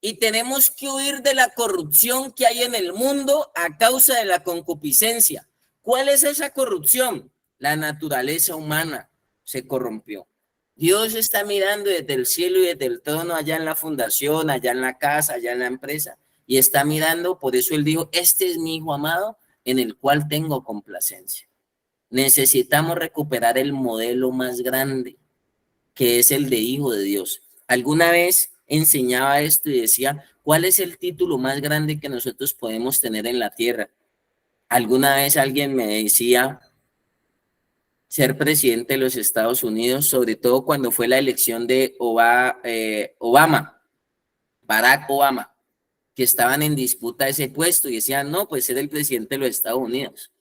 y tenemos que huir de la corrupción que hay en el mundo a causa de la concupiscencia. ¿Cuál es esa corrupción? La naturaleza humana se corrompió. Dios está mirando desde el cielo y desde el trono, allá en la fundación, allá en la casa, allá en la empresa, y está mirando, por eso él dijo, este es mi hijo amado en el cual tengo complacencia. Necesitamos recuperar el modelo más grande, que es el de hijo de Dios. Alguna vez enseñaba esto y decía, ¿cuál es el título más grande que nosotros podemos tener en la tierra? Alguna vez alguien me decía ser presidente de los Estados Unidos, sobre todo cuando fue la elección de Obama, Barack Obama, que estaban en disputa ese puesto y decían, no, pues ser el presidente de los Estados Unidos.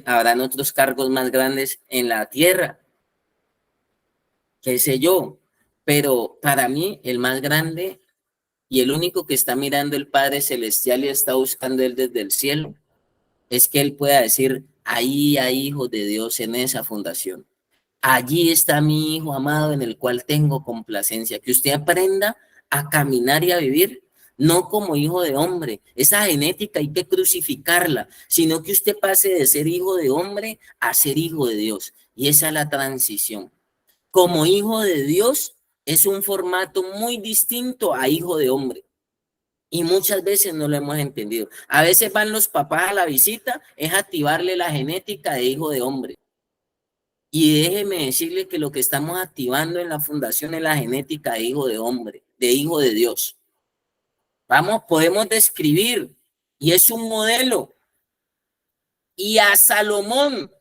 Habrán otros cargos más grandes en la tierra, qué sé yo, pero para mí el más grande y el único que está mirando el Padre Celestial y está buscando él desde el cielo, es que él pueda decir, ahí hay hijos de Dios en esa fundación. Allí está mi hijo amado en el cual tengo complacencia. Que usted aprenda a caminar y a vivir, no como hijo de hombre. Esa genética hay que crucificarla, sino que usted pase de ser hijo de hombre a ser hijo de Dios. Y esa es la transición. Como hijo de Dios es un formato muy distinto a hijo de hombre. Y muchas veces no lo hemos entendido. A veces van los papás a la visita, es activarle la genética de hijo de hombre. Y déjeme decirle que lo que estamos activando en la fundación es la genética de hijo de hombre, de hijo de Dios. Vamos, podemos describir, y es un modelo. Y a Salomón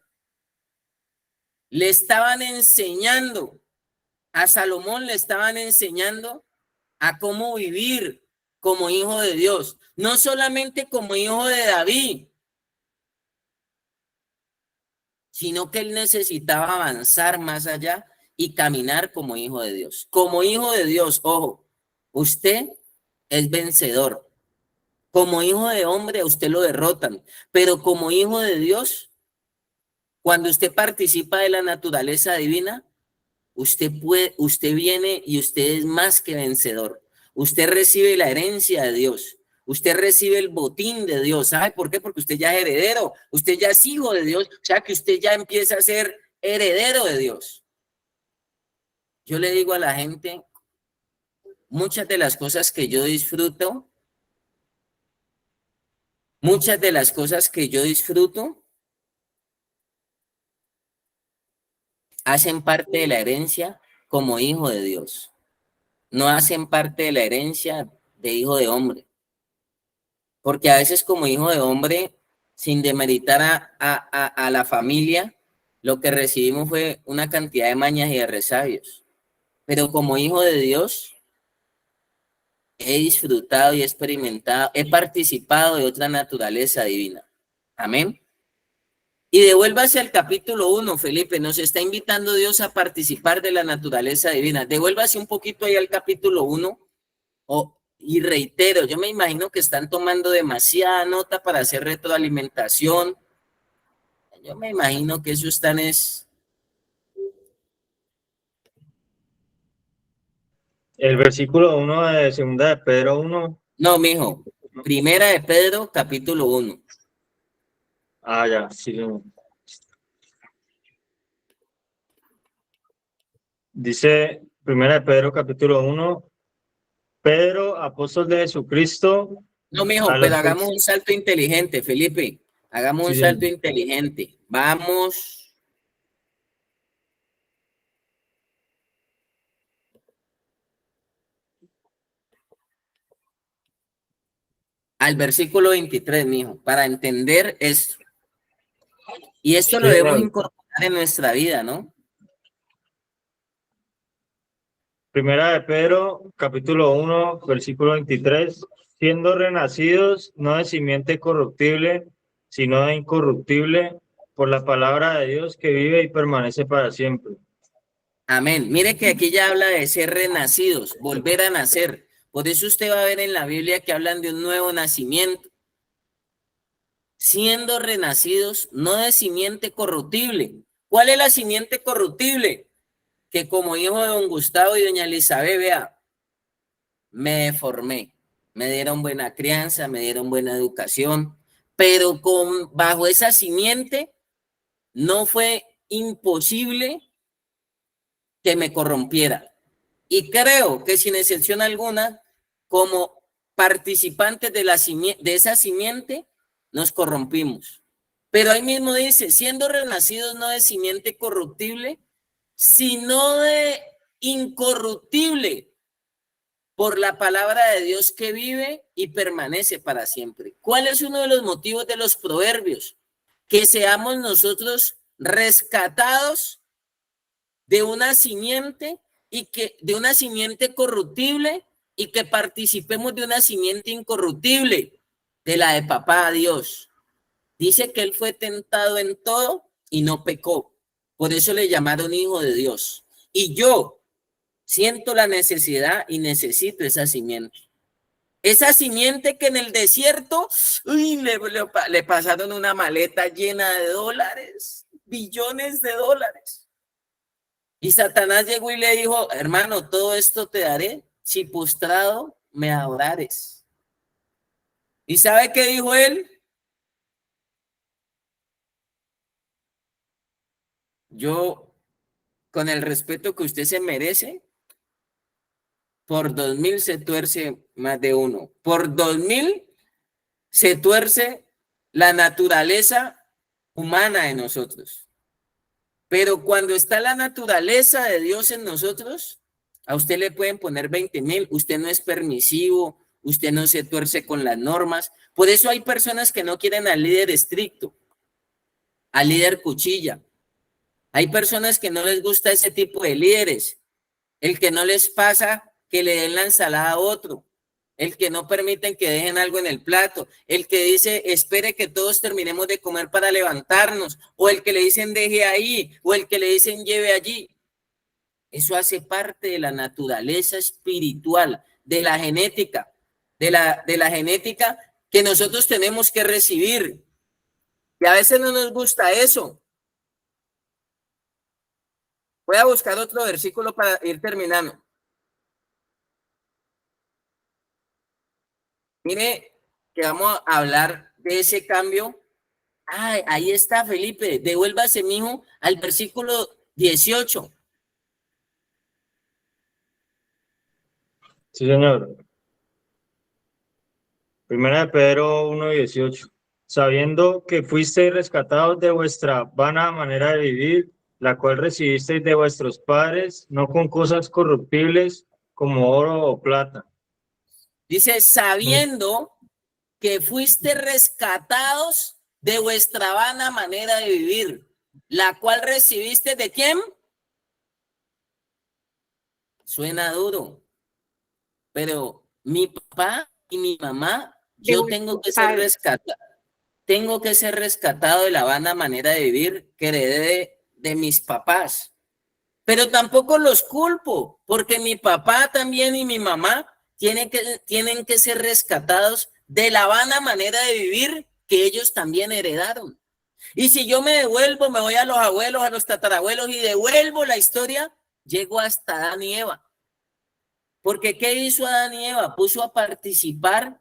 le estaban enseñando, a cómo vivir como hijo de Dios, no solamente como hijo de David, sino que él necesitaba avanzar más allá y caminar como hijo de Dios. Como hijo de Dios, ojo, usted es vencedor. Como hijo de hombre a usted lo derrotan, pero como hijo de Dios, cuando usted participa de la naturaleza divina, usted viene y usted es más que vencedor. Usted recibe la herencia de Dios. Usted recibe el botín de Dios. ¿Sabe por qué? Porque usted ya es heredero. Usted ya es hijo de Dios. O sea que usted ya empieza a ser heredero de Dios. Yo le digo a la gente, muchas de las cosas que yo disfruto, hacen parte de la herencia como hijo de Dios. No hacen parte de la herencia de hijo de hombre. Porque a veces como hijo de hombre, sin demeritar a la familia, lo que recibimos fue una cantidad de mañas y de resabios. Pero como hijo de Dios, he disfrutado y experimentado, he participado de otra naturaleza divina. Amén. Y devuélvase al capítulo 1, Felipe. Nos está invitando Dios a participar de la naturaleza divina. Devuélvase un poquito ahí al capítulo 1. Y reitero, yo me imagino que están tomando demasiada nota para hacer retroalimentación. Yo me imagino que eso están es... El versículo 1 de segunda de Pedro 1. No, mijo. Primera de Pedro, capítulo 1. Ah, ya, sí. Dice primera de Pedro, capítulo 1. Pedro, apóstol de Jesucristo. No, mijo, pero hagamos un salto inteligente, Felipe. Hagamos un salto inteligente. Vamos. Al versículo 23, mijo, para entender esto. Y esto lo debemos incorporar en nuestra vida, ¿no? Primera de Pedro, capítulo 1, versículo 23. Siendo renacidos, no de simiente corruptible, sino de incorruptible, por la palabra de Dios que vive y permanece para siempre. Amén. Mire que aquí ya habla de ser renacidos, volver a nacer. Por eso usted va a ver en la Biblia que hablan de un nuevo nacimiento. Siendo renacidos, no de simiente corruptible. ¿Cuál es la simiente corruptible? Que como hijo de don Gustavo y doña Elizabeth, vea, me formé, me dieron buena crianza, me dieron buena educación, pero bajo esa simiente no fue imposible que me corrompiera. Y creo que sin excepción alguna, como participantes de esa simiente, nos corrompimos. Pero ahí mismo dice, siendo renacidos no de simiente corruptible, sino de incorruptible, por la palabra de Dios que vive y permanece para siempre. ¿Cuál es uno de los motivos de los proverbios? Que seamos nosotros rescatados de una simiente de una simiente corruptible y que participemos de una simiente incorruptible, de la de papá Dios. Dice que él fue tentado en todo y no pecó. Por eso le llamaron hijo de Dios. Y yo siento la necesidad y necesito esa simiente. Esa simiente que en el desierto le pasaron una maleta llena de dólares, billones de dólares. Y Satanás llegó y le dijo, hermano, todo esto te daré si postrado me adorares. ¿Y sabe qué dijo él? Yo, con el respeto que usted se merece, por 2000 se tuerce más de uno. Por 2000 se tuerce la naturaleza humana de nosotros. Pero cuando está la naturaleza de Dios en nosotros, a usted le pueden poner 20,000. Usted no es permisivo, usted no se tuerce con las normas. Por eso hay personas que no quieren al líder estricto, al líder cuchilla. Hay personas que no les gusta ese tipo de líderes. El que no les pasa que le den la ensalada a otro. El que no permiten que dejen algo en el plato, el que dice espere que todos terminemos de comer para levantarnos, o el que le dicen deje ahí, o el que le dicen lleve allí. Eso hace parte de la naturaleza espiritual, de la genética, de la genética que nosotros tenemos que recibir. Y a veces no nos gusta eso. Voy a buscar otro versículo para ir terminando. Mire que vamos a hablar de ese cambio. Ay, ahí está, Felipe. Devuélvase, mijo, al versículo 18. Sí, señor. Primera de Pedro 1:18. Sabiendo que fuisteis rescatados de vuestra vana manera de vivir, la cual recibisteis de vuestros padres, no con cosas corruptibles como oro o plata. Dice, sabiendo que fuiste rescatados de vuestra vana manera de vivir, la cual recibiste ¿de quién? Suena duro, pero mi papá y mi mamá, yo tengo que ser rescatado. Tengo que ser rescatado de la vana manera de vivir que heredé de mis papás. Pero tampoco los culpo, porque mi papá también y mi mamá tienen que ser rescatados de la vana manera de vivir que ellos también heredaron. Y si yo me devuelvo, me voy a los abuelos, a los tatarabuelos y devuelvo la historia, llego hasta Adán y Eva. Porque ¿qué hizo Adán y Eva? Puso a participar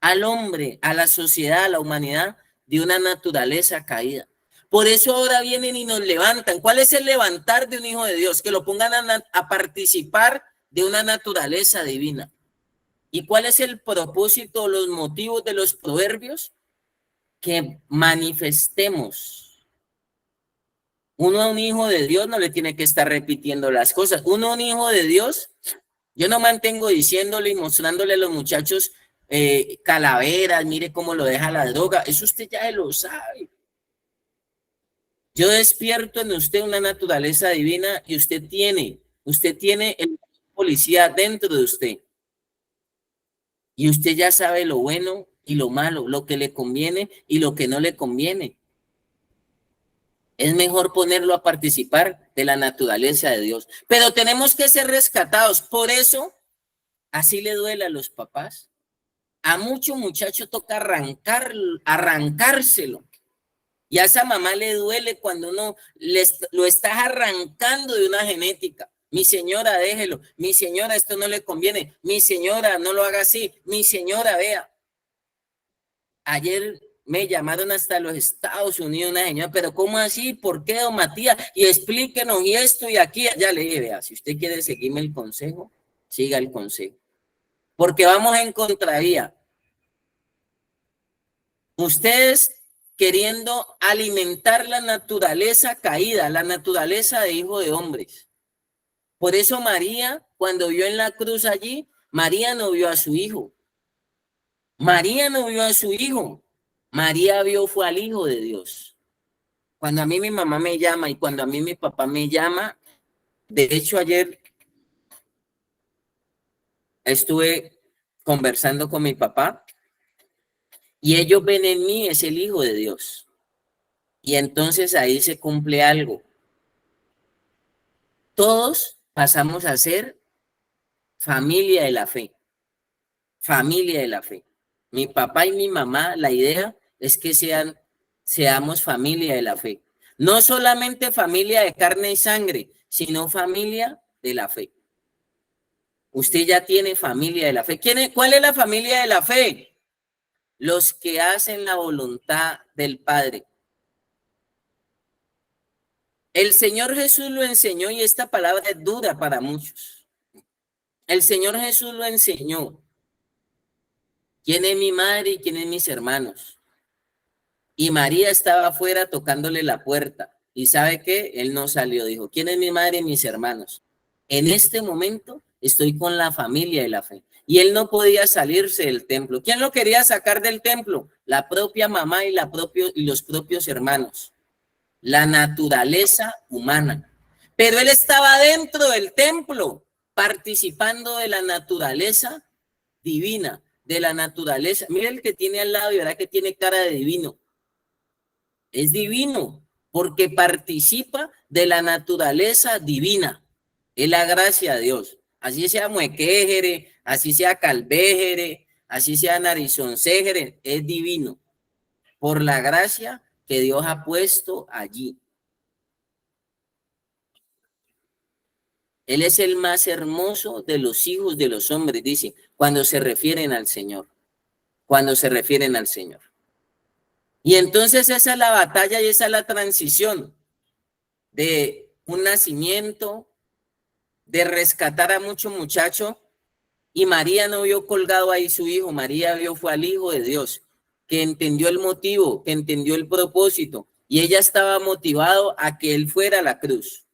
al hombre, a la sociedad, a la humanidad, de una naturaleza caída. Por eso ahora vienen y nos levantan. ¿Cuál es el levantar de un hijo de Dios? Que lo pongan a participar de una naturaleza divina. ¿Y cuál es el propósito, los motivos de los proverbios? Que manifestemos. Uno a un hijo de Dios no le tiene que estar repitiendo las cosas. Uno a un hijo de Dios, yo no mantengo diciéndole y mostrándole a los muchachos calaveras, mire cómo lo deja la droga. Eso usted ya lo sabe. Yo despierto en usted una naturaleza divina y usted tiene el policía dentro de usted. Y usted ya sabe lo bueno y lo malo, lo que le conviene y lo que no le conviene. Es mejor ponerlo a participar de la naturaleza de Dios. Pero tenemos que ser rescatados. Por eso, así le duele a los papás. A mucho muchacho toca arrancárselo. Y a esa mamá le duele cuando uno lo estás arrancando de una genética. Mi señora, déjelo. Mi señora, esto no le conviene. Mi señora, no lo haga así. Mi señora, vea. Ayer me llamaron hasta los Estados Unidos una señora, pero ¿cómo así? ¿Por qué, don Matías? Y explíquenos y esto y aquí. Ya le dije, vea, si usted quiere seguirme el consejo, siga el consejo. Porque vamos en contravía. Ustedes queriendo alimentar la naturaleza caída, la naturaleza de hijo de hombres. Por eso María, cuando vio en la cruz allí, María no vio a su hijo. María no vio a su hijo. María vio fue al Hijo de Dios. Cuando a mí mi mamá me llama y cuando a mí mi papá me llama, de hecho ayer estuve conversando con mi papá y ellos ven en mí es el Hijo de Dios. Y entonces ahí se cumple algo. Todos pasamos a ser familia de la fe. Familia de la fe. Mi papá y mi mamá, la idea es que seamos familia de la fe. No solamente familia de carne y sangre, sino familia de la fe. Usted ya tiene familia de la fe. ¿Cuál es la familia de la fe? Los que hacen la voluntad del Padre. El Señor Jesús lo enseñó y esta palabra es dura para muchos. El Señor Jesús lo enseñó. ¿Quién es mi madre y quién es mis hermanos? Y María estaba afuera tocándole la puerta. ¿Y sabe qué? Él no salió. Dijo, ¿quién es mi madre y mis hermanos? En este momento estoy con la familia de la fe. Y él no podía salirse del templo. ¿Quién lo quería sacar del templo? La propia mamá y los propios hermanos. La naturaleza humana. Pero él estaba dentro del templo, participando de la naturaleza divina, de la naturaleza. Mira el que tiene al lado y verá que tiene cara de divino. Es divino porque participa de la naturaleza divina. Es la gracia de Dios. Así sea muequejere, así sea calvejere, así sea narizón, Segre, es divino, por la gracia que Dios ha puesto allí. Él es el más hermoso de los hijos de los hombres, dice, cuando se refieren al Señor, cuando se refieren al Señor. Y entonces esa es la batalla y esa es la transición de un nacimiento, de rescatar a mucho muchacho, y María no vio colgado ahí su hijo, María vio fue al Hijo de Dios, que entendió el motivo, que entendió el propósito, y ella estaba motivado a que él fuera a la cruz.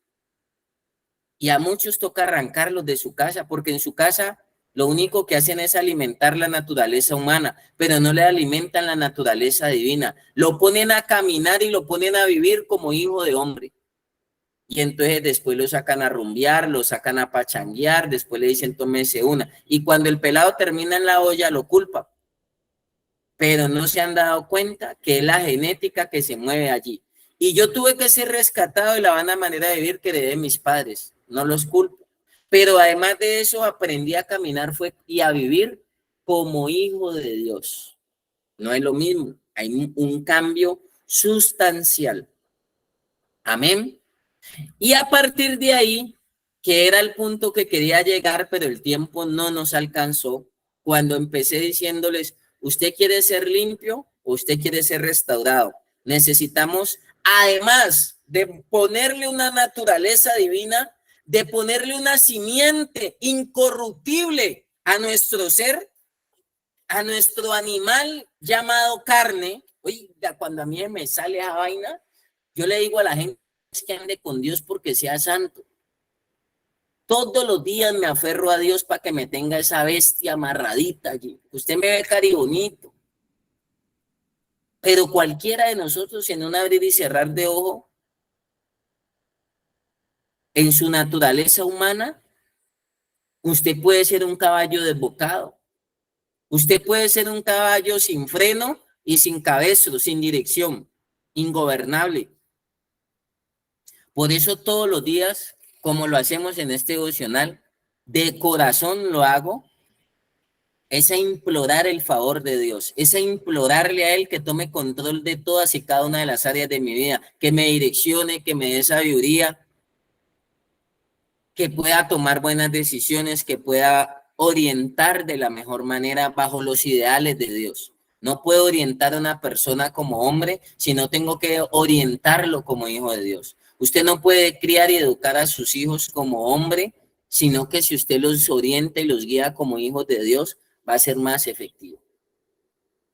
Y a muchos toca arrancarlos de su casa, porque en su casa lo único que hacen es alimentar la naturaleza humana, pero no le alimentan la naturaleza divina. Lo ponen a caminar y lo ponen a vivir como hijo de hombre. Y entonces después lo sacan a rumbear, lo sacan a pachanguear, después le dicen tómese una. Y cuando el pelado termina en la olla, lo culpa. Pero no se han dado cuenta que es la genética que se mueve allí. Y yo tuve que ser rescatado de la vana manera de vivir que heredé de mis padres. No los culpo. Pero además de eso, aprendí a caminar y a vivir como hijo de Dios. No es lo mismo. Hay un cambio sustancial. Amén. Y a partir de ahí, que era el punto que quería llegar, pero el tiempo no nos alcanzó, cuando empecé diciéndoles, ¿usted quiere ser limpio o usted quiere ser restaurado? Necesitamos, además de ponerle una naturaleza divina, de ponerle una simiente incorruptible a nuestro ser, a nuestro animal llamado carne. Oiga, cuando a mí me sale esa vaina, yo le digo a la gente que ande con Dios porque sea santo. Todos los días me aferro a Dios para que me tenga esa bestia amarradita allí. Usted me ve cari bonito. Pero cualquiera de nosotros en un abrir y cerrar de ojo, en su naturaleza humana, usted puede ser un caballo desbocado. Usted puede ser un caballo sin freno y sin cabestro, sin dirección, ingobernable. Por eso todos los días, como lo hacemos en este devocional, de corazón lo hago, es a implorar el favor de Dios, es a implorarle a Él que tome control de todas y cada una de las áreas de mi vida, que me direccione, que me dé sabiduría, que pueda tomar buenas decisiones, que pueda orientar de la mejor manera bajo los ideales de Dios. No puedo orientar a una persona como hombre si no tengo que orientarlo como hijo de Dios. Usted no puede criar y educar a sus hijos como hombre, sino que si usted los orienta y los guía como hijos de Dios, va a ser más efectivo.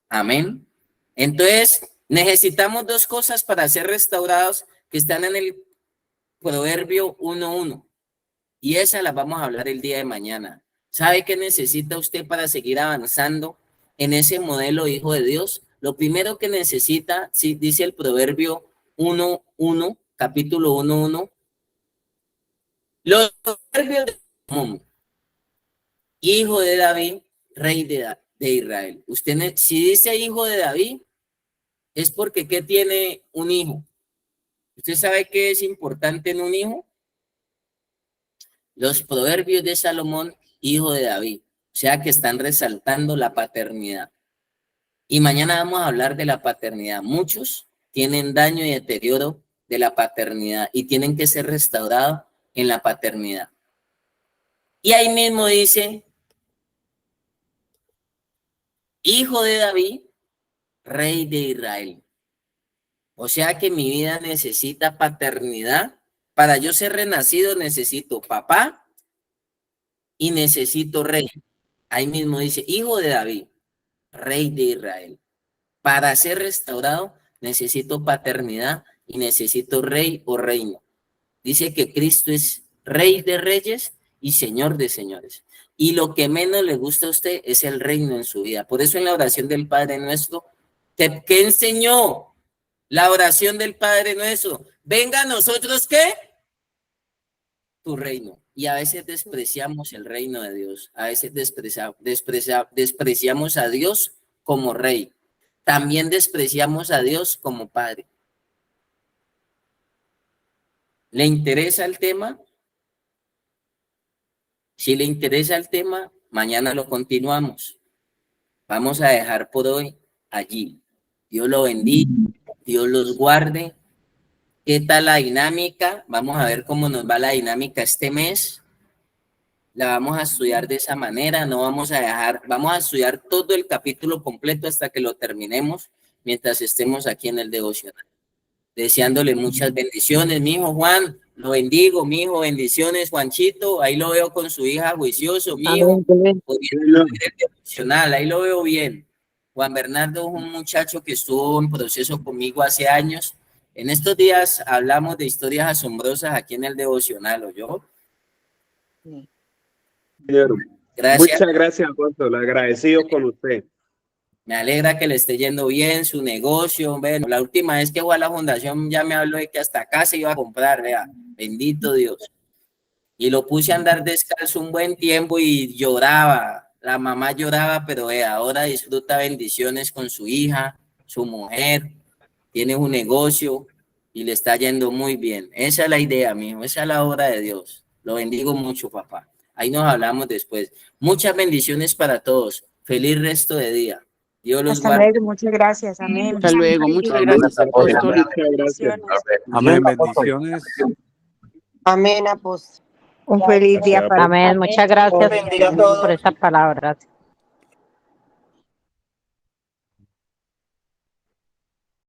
Amén. Entonces, necesitamos dos cosas para ser restaurados que están en el Proverbio 1:1. Y esa la vamos a hablar el día de mañana. ¿Sabe qué necesita usted para seguir avanzando en ese modelo hijo de Dios? Lo primero que necesita, sí, dice el Proverbio 1:1, capítulo 1:1, los proverbios de Salomón, hijo de David, rey de Israel. Usted, si dice hijo de David, es porque ¿qué tiene un hijo? ¿Usted sabe qué es importante en un hijo? Los proverbios de Salomón, hijo de David. O sea que están resaltando la paternidad. Y mañana vamos a hablar de la paternidad. Muchos tienen daño y deterioro de la paternidad y tienen que ser restaurados en la paternidad. Y ahí mismo dice, hijo de David, rey de Israel. O sea que mi vida necesita paternidad. Para yo ser renacido necesito papá y necesito rey. Ahí mismo dice, hijo de David, rey de Israel. Para ser restaurado necesito paternidad y necesito rey o reino. Dice que Cristo es rey de reyes y señor de señores. Y lo que menos le gusta a usted es el reino en su vida. Por eso en la oración del Padre Nuestro, ¿qué enseñó la oración del Padre Nuestro? Venga a nosotros, ¿qué? Tu reino. Y a veces despreciamos el reino de Dios. A veces despreciamos a Dios como rey. También despreciamos a Dios como Padre. ¿Le interesa el tema? Si le interesa el tema, mañana lo continuamos. Vamos a dejar por hoy allí. Dios lo bendiga, Dios los guarde. ¿Qué tal la dinámica? Vamos a ver cómo nos va la dinámica este mes. La vamos a estudiar de esa manera, no vamos a dejar, vamos a estudiar todo el capítulo completo hasta que lo terminemos mientras estemos aquí en el devocional. Deseándole muchas bendiciones, mi hijo Juan, lo bendigo, mi hijo, bendiciones, Juanchito, ahí lo veo con su hija juicioso, mi hijo, el devocional, ahí lo veo bien. Juan Bernardo es un muchacho que estuvo en proceso conmigo hace años. En estos días hablamos de historias asombrosas aquí en el devocional, ¿oyó? Señor, Gracias. muchas gracias, apóstol. Agradecido con usted. Me alegra que le esté yendo bien su negocio. Bueno, la última vez que fue a la fundación ya me habló de que hasta acá se iba a comprar, vea, bendito Dios. Y lo puse a andar descalzo un buen tiempo y lloraba. La mamá lloraba, pero vea, ahora disfruta bendiciones con su hija, su mujer, tiene un negocio y le está yendo muy bien. Esa es la idea, mijo, esa es la obra de Dios. Lo bendigo mucho, papá. Ahí nos hablamos después. Muchas bendiciones para todos. Feliz resto de día. Dios los Hasta guarde. luego, muchas gracias. Amén. Hasta luego, muchas gracias, apóstol. Muchas gracias. Amén, bendiciones. Amén, apóstol. Un feliz día para Amén, muchas gracias Bendiga a todos. por esas palabras.